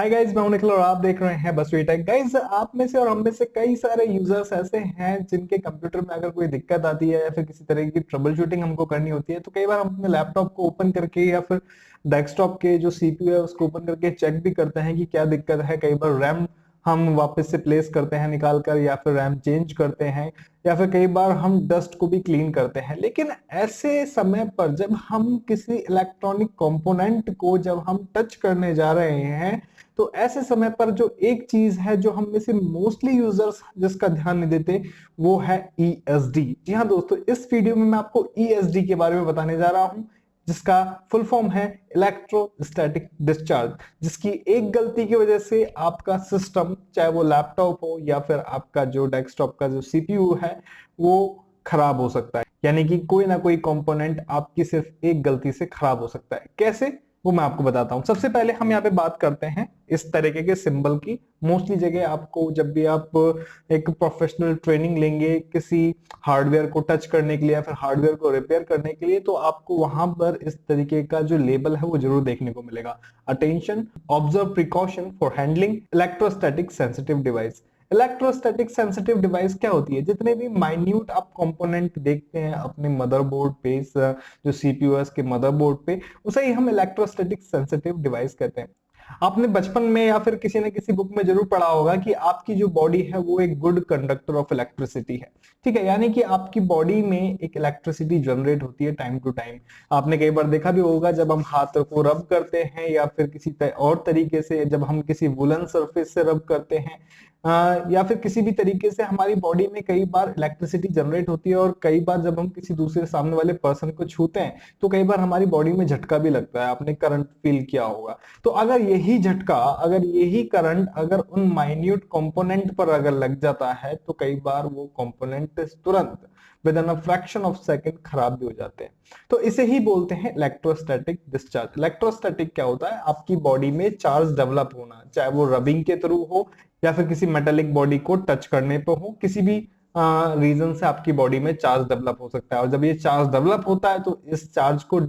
Hi guys, मैं हूं निखिल और आप देख रहे हैं बस वी टेक। गाइज, आप में से और हम में से कई सारे यूजर्स ऐसे हैं जिनके कंप्यूटर में अगर कोई दिक्कत आती है या फिर किसी तरह की ट्रबल शूटिंग हमको करनी होती है तो कई बार हम अपने लैपटॉप को ओपन करके या फिर डेस्कटॉप के जो सीपीयू है उसको ओपन करके चेक भी करते हैं कि क्या दिक्कत है। कई बार रैम हम वापस से प्लेस करते हैं निकाल कर, या फिर रैम चेंज करते हैं, या फिर कई बार हम डस्ट को भी क्लीन करते हैं। लेकिन ऐसे समय पर जब हम किसी इलेक्ट्रॉनिक कंपोनेंट को जब हम टच करने जा रहे हैं तो ऐसे समय पर जो एक चीज है जो हम में से मोस्टली यूजर्स जिसका ध्यान नहीं देते वो है ESD। जी हाँ दोस्तों, इस वीडियो में मैं आपको ESD के बारे में बताने जा रहा हूं जिसका फुल फॉर्म है इलेक्ट्रोस्टैटिक डिस्चार्ज, जिसकी एक गलती की वजह से आपका सिस्टम, चाहे वो लैपटॉप हो या फिर आपका जो डेस्कटॉप का जो सीपीयू है, वो खराब हो सकता है। यानी कि कोई ना कोई कंपोनेंट आपकी सिर्फ एक गलती से खराब हो सकता है। कैसे, वो मैं आपको बताता हूं। सबसे पहले हम यहाँ पे बात करते हैं इस तरीके के सिंबल की। मोस्टली जगह आपको जब भी आप एक प्रोफेशनल ट्रेनिंग लेंगे किसी हार्डवेयर को टच करने के लिए या फिर हार्डवेयर को रिपेयर करने के लिए, तो आपको वहां पर इस तरीके का जो लेबल है वो जरूर देखने को मिलेगा। Attention, observe precaution for handling electrostatic sensitive device. Electrostatic sensitive device क्या होती है? जितने भी माइन्यूट आप कंपोनेंट देखते हैं अपने मदरबोर्ड पे, जो सीपीयूएस के मदरबोर्ड पे, उसे ही हम इलेक्ट्रोस्टैटिक सेंसिटिव डिवाइस कहते हैं। आपने बचपन में या फिर किसी न किसी बुक में जरूर पढ़ा होगा कि आपकी जो बॉडी है वो एक गुड कंडक्टर ऑफ इलेक्ट्रिसिटी है। ठीक है, यानी कि आपकी बॉडी में एक इलेक्ट्रिसिटी जनरेट होती है टाइम टू टाइम। आपने कई बार देखा भी होगा जब हम हाथ को रब करते हैं या फिर किसी और तरीके से जब हम किसी वुलन सरफेस से रब करते हैं, या फिर किसी भी तरीके से हमारी बॉडी में कई बार इलेक्ट्रिसिटी जनरेट होती है। और कई बार जब हम किसी दूसरे सामने वाले पर्सन को छूते हैं तो कई बार हमारी बॉडी में झटका भी लगता है। आपने करंट फील किया होगा। तो अगर यही झटका, अगर यही करंट अगर उन माइन्यूट कंपोनेंट पर अगर लग जाता है तो कई बार वो कंपोनेंट तुरंत with in a fraction of second खराब भी हो जाते हैं। तो इसे ही बोलते हैं इलेक्ट्रोस्टैटिक डिस्चार्ज। इलेक्ट्रोस्टैटिक क्या होता है? आपकी बॉडी में चार्ज डेवलप होना, चाहे वो रबिंग के थ्रू हो या फिर किसी मेटेलिक बॉडी को टच करने पे हो। किसी भी रीजन से आपकी बॉडी में चार्ज डेवलप हो सकता है, और जब ये चार्ज डेवलप होता है तो इस चार्ज को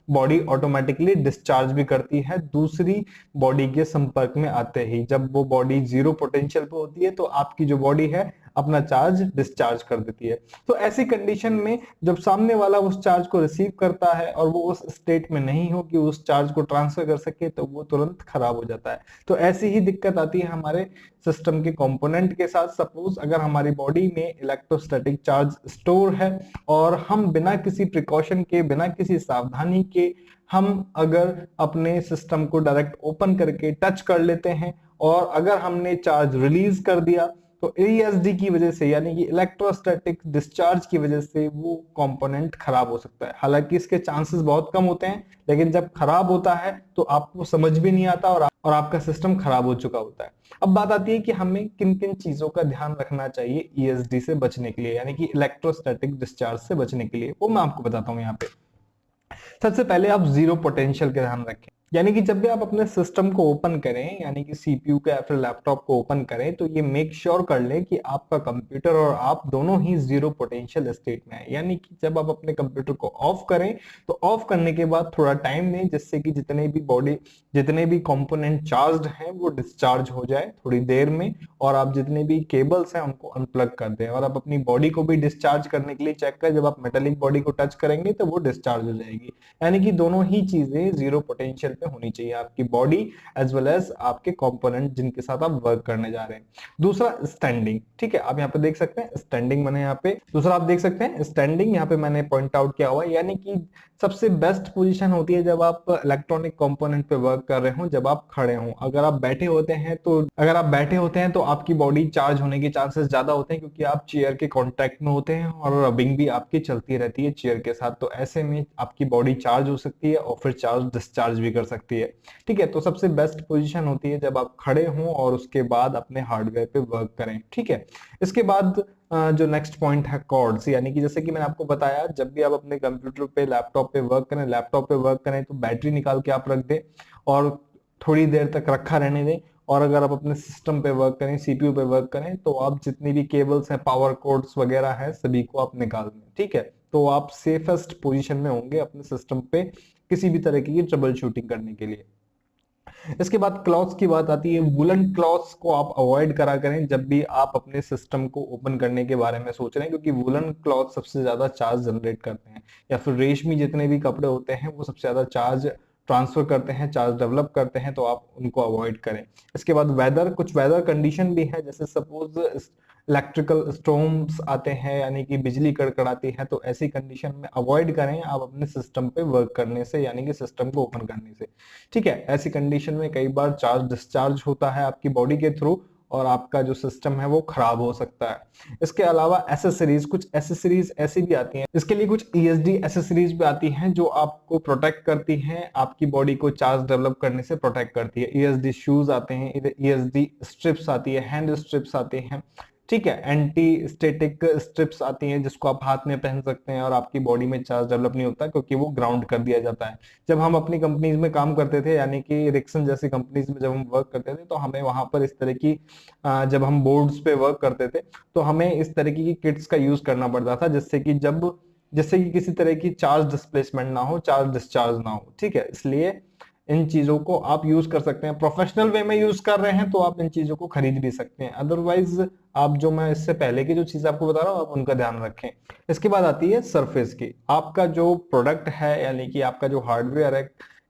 बॉडी ऑटोमेटिकली डिस्चार्ज भी करती है दूसरी बॉडी के संपर्क में आते ही। जब वो बॉडी जीरो पोटेंशियल पे होती है तो आपकी जो बॉडी है अपना चार्ज डिस्चार्ज कर देती है। तो ऐसी कंडीशन में जब सामने वाला उस चार्ज को रिसीव करता है और वो उस स्टेट में नहीं हो कि उस चार्ज को ट्रांसफर कर सके, तो वो तुरंत खराब हो जाता है। तो ऐसी ही दिक्कत आती है हमारे सिस्टम के कंपोनेंट के साथ। सपोज अगर हमारी बॉडी में इलेक्ट्रोस्टैटिक चार्ज स्टोर है और हम बिना किसी प्रिकॉशन के, बिना किसी सावधानी के हम अगर अपने सिस्टम को डायरेक्ट ओपन करके टच कर लेते हैं और अगर हमने चार्ज रिलीज कर दिया तो ESD की वजह से, यानी कि इलेक्ट्रोस्टैटिक डिस्चार्ज की वजह से, वो कंपोनेंट खराब हो सकता है। हालांकि इसके चांसेस बहुत कम होते हैं, लेकिन जब खराब होता है तो आपको समझ भी नहीं आता और आपका सिस्टम खराब हो चुका होता है। अब बात आती है कि हमें किन किन चीजों का ध्यान रखना चाहिए ESD से बचने के लिए, यानी कि इलेक्ट्रोस्टैटिक डिस्चार्ज से बचने के लिए। वो मैं आपको बताता हूँ यहाँ पे। सबसे पहले आप जीरो पोटेंशियल का ध्यान रखें। यानी कि जब भी आप अपने सिस्टम को ओपन करें, यानी कि सीपीयू का या फिर लैपटॉप को ओपन करें, तो ये मेक श्योर कर लें कि आपका कंप्यूटर और आप दोनों ही जीरो पोटेंशियल स्टेट में है। यानी कि जब आप अपने कंप्यूटर को ऑफ करें तो ऑफ करने के बाद थोड़ा टाइम दें जिससे कि जितने भी कंपोनेंट चार्ज्ड हैं वो डिस्चार्ज हो जाए थोड़ी देर में, और आप जितने भी केबल्स हैं उनको अनप्लग कर दें। और आप अपनी बॉडी को भी डिस्चार्ज करने के लिए चेक करें, जब आप मेटेलिक बॉडी को टच करेंगे तो वो डिस्चार्ज हो जाएगी। यानी कि दोनों ही चीजें जीरो पोटेंशियल पे होनी चाहिए, आपकी बॉडी एज वेल एज आपके कंपोनेंट जिनके साथ आप वर्क करने जा रहे हैं। दूसरा, स्टैंडिंग। ठीक है, आप यहाँ पे देख सकते हैं स्टैंडिंग मैंने यहाँ पे, दूसरा आप देख सकते हैं स्टैंडिंग यहाँ पे मैंने पॉइंट आउट किया हुआ है। यानी कि सबसे बेस्ट पोजीशन होती है जब आप इलेक्ट्रॉनिक कंपोनेंट पे वर्क कर रहे हो, जब आप खड़े हो। अगर आप बैठे होते हैं तो आपकी बॉडी चार्ज होने के चांसेस ज्यादा होते हैं, क्योंकि आप चेयर के कांटेक्ट में होते हैं और रबिंग भी आपकी चलती रहती है चेयर के साथ। तो ऐसे में आपकी बॉडी चार्ज हो सकती है और फिर चार्ज डिस्चार्ज भी कर सकती है। ठीक है, तो सबसे बेस्ट पोजीशन होती है जब आप खड़े हों और उसके बाद अपने हार्डवेयर पे वर्क करें। ठीक है, इसके बाद जो नेक्स्ट पॉइंट है कॉर्ड्स। यानी कि जैसे कि मैंने आपको बताया, जब भी आप अपने कंप्यूटर पे, लैपटॉप पे वर्क करें तो बैटरी निकाल के आप रख दें और थोड़ी देर तक रखा रहने दें। और अगर आप अपने सिस्टम पे वर्क करें, सीपीयू पे वर्क करें, तो आप जितनी भी केबल्स हैं, पावर कोड्स वगैरह हैं, सभी को आप निकाल दें। ठीक है, तो आप सेफेस्ट पोजीशन में होंगे अपने सिस्टम पे किसी भी तरीके की ट्रबल शूटिंग करने के लिए। इसके बाद क्लॉथ्स की बात आती है। वुलन क्लॉथ्स को आप अवॉइड करा करें जब भी आप अपने सिस्टम को ओपन करने के बारे में सोच रहे हैं, क्योंकि वुलन क्लॉथ सबसे ज्यादा चार्ज जनरेट करते हैं, या फिर रेशमी जितने भी कपड़े होते हैं वो सबसे ज्यादा चार्ज ट्रांसफर करते हैं, चार्ज डेवलप करते हैं, तो आप उनको अवॉइड करें। इसके बाद वेदर, कुछ वेदर कंडीशन भी है, जैसे सपोज इलेक्ट्रिकल स्टॉर्म्स आते हैं, यानी कि बिजली कड़कड़ाती है, तो ऐसी कंडीशन में अवॉइड करें आप अपने सिस्टम पे वर्क करने से, यानी कि सिस्टम को ओपन करने से। ठीक है, ऐसी कंडीशन में कई बार चार्ज डिस्चार्ज होता है आपकी बॉडी के थ्रू, और आपका जो सिस्टम है वो खराब हो सकता है। इसके अलावा एसेसरीज, कुछ एसेसरीज ऐसी भी आती हैं, इसके लिए कुछ ईएसडी एसेसरीज भी आती हैं जो आपको प्रोटेक्ट करती हैं, आपकी बॉडी को चार्ज डेवलप करने से प्रोटेक्ट करती है। ईएसडी शूज आते हैं, ईएसडी स्ट्रिप्स आती है, हैंड स्ट्रिप्स आते हैं, ठीक है, एंटी स्टेटिक स्ट्रिप्स आती हैं जिसको आप हाथ में पहन सकते हैं, और आपकी बॉडी में चार्ज डेवलप नहीं होता क्योंकि वो ग्राउंड कर दिया जाता है। जब हम अपनी कंपनीज में काम करते थे, यानी कि रिक्सन जैसी कंपनीज में जब हम वर्क करते थे, तो हमें वहां पर इस तरह की जब हम बोर्ड्स पे वर्क करते थे तो हमें इस तरीके की किट्स का यूज करना पड़ता था, जिससे कि किसी तरह की चार्ज डिस्प्लेसमेंट ना हो, चार्ज डिस्चार्ज ना हो। ठीक है, इसलिए इन चीजों को आप यूज कर सकते हैं। प्रोफेशनल वे में यूज कर रहे हैं तो आप इन चीजों को खरीद भी सकते हैं, अदरवाइज आप जो मैं इससे पहले की जो चीज आपको बता रहा हूँ आप उनका ध्यान रखें। इसके बाद आती है सरफेस की। आपका जो प्रोडक्ट है, यानी कि आपका जो हार्डवेयर है,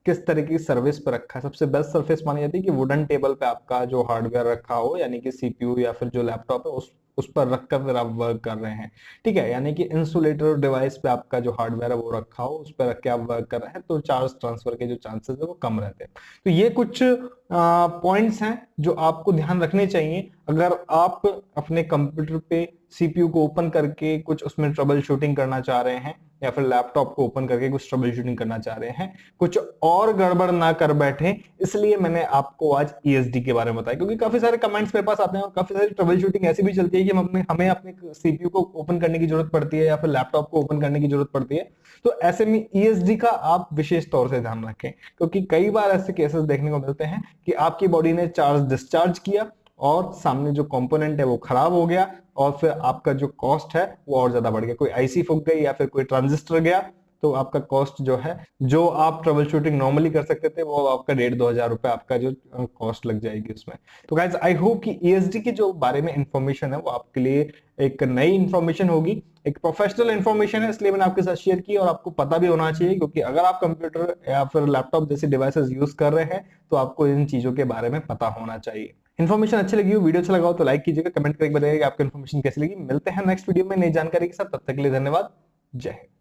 किस तरह की सर्विस पर रखा है। सबसे बेस्ट सरफेस मानी जाती है कि वुडन टेबल पे आपका जो हार्डवेयर रखा हो, यानी कि सीपीयू या फिर जो लैपटॉप है उस पर रखकर फिर आप वर्क कर रहे हैं। ठीक है, यानी कि इंसुलेटर डिवाइस पे आपका जो हार्डवेयर है वो रखा हो, उस पर रख के आप वर्क कर रहे हैं, तो चार्ज ट्रांसफर के जो चांसेस है वो कम रहते हैं। तो ये कुछ पॉइंट्स हैं जो आपको ध्यान रखने चाहिए अगर आप अपने कंप्यूटर पे सीपीयू को ओपन करके कुछ उसमें ट्रबल शूटिंग करना चाह रहे हैं, या फिर लैपटॉप को ओपन करके कुछ ट्रबल शूटिंग करना चाह रहे हैं, कुछ और गड़बड़ ना कर बैठे। इसलिए मैंने आपको आज ईएसडी के बारे में बताया, क्योंकि काफी सारे कमेंट्स मेरे पास आते हैं और काफी सारी ट्रबल शूटिंग ऐसी भी चलती है कि हमें अपने सीपीयू को ओपन करने की जरूरत पड़ती है या फिर लैपटॉप को ओपन करने की जरूरत पड़ती है। तो ऐसे में ईएसडी का आप विशेष तौर से ध्यान रखें, क्योंकि कई बार ऐसे केसेस देखने को मिलते हैं कि आपकी बॉडी ने चार्ज डिस्चार्ज किया और सामने जो कंपोनेंट है वो खराब हो गया, और फिर आपका जो कॉस्ट है वो और ज्यादा बढ़ गया। कोई आईसी फूक गई या फिर कोई ट्रांजिस्टर गया, तो आपका कॉस्ट जो है, जो आप ट्रबल शूटिंग नॉर्मली कर सकते थे, वो आपका 1,500-2,000 रुपए आपका जो कॉस्ट लग जाएगी उसमें। तो गाइज आई होप कि ईएसडी के जो बारे में इंफॉर्मेशन है वो आपके लिए एक नई इंफॉर्मेशन होगी, एक प्रोफेशनल इंफॉर्मेशन है, इसलिए मैंने आपके साथ शेयर की, और आपको पता भी होना चाहिए, क्योंकि अगर आप कंप्यूटर या फिर लैपटॉप जैसी डिवाइसेस यूज कर रहे हैं तो आपको इन चीजों के बारे में पता होना चाहिए। इन्फॉर्मेशन अच्छी लगी हो, वीडियो अच्छा लगा हो तो लाइक कीजिएगा, कमेंट करके बताइएगा कि आपको इन्फॉर्मेशन कैसी लगी। मिलते हैं नेक्स्ट वीडियो में नई जानकारी के साथ, तब तक के लिए धन्यवाद। जय हिंद।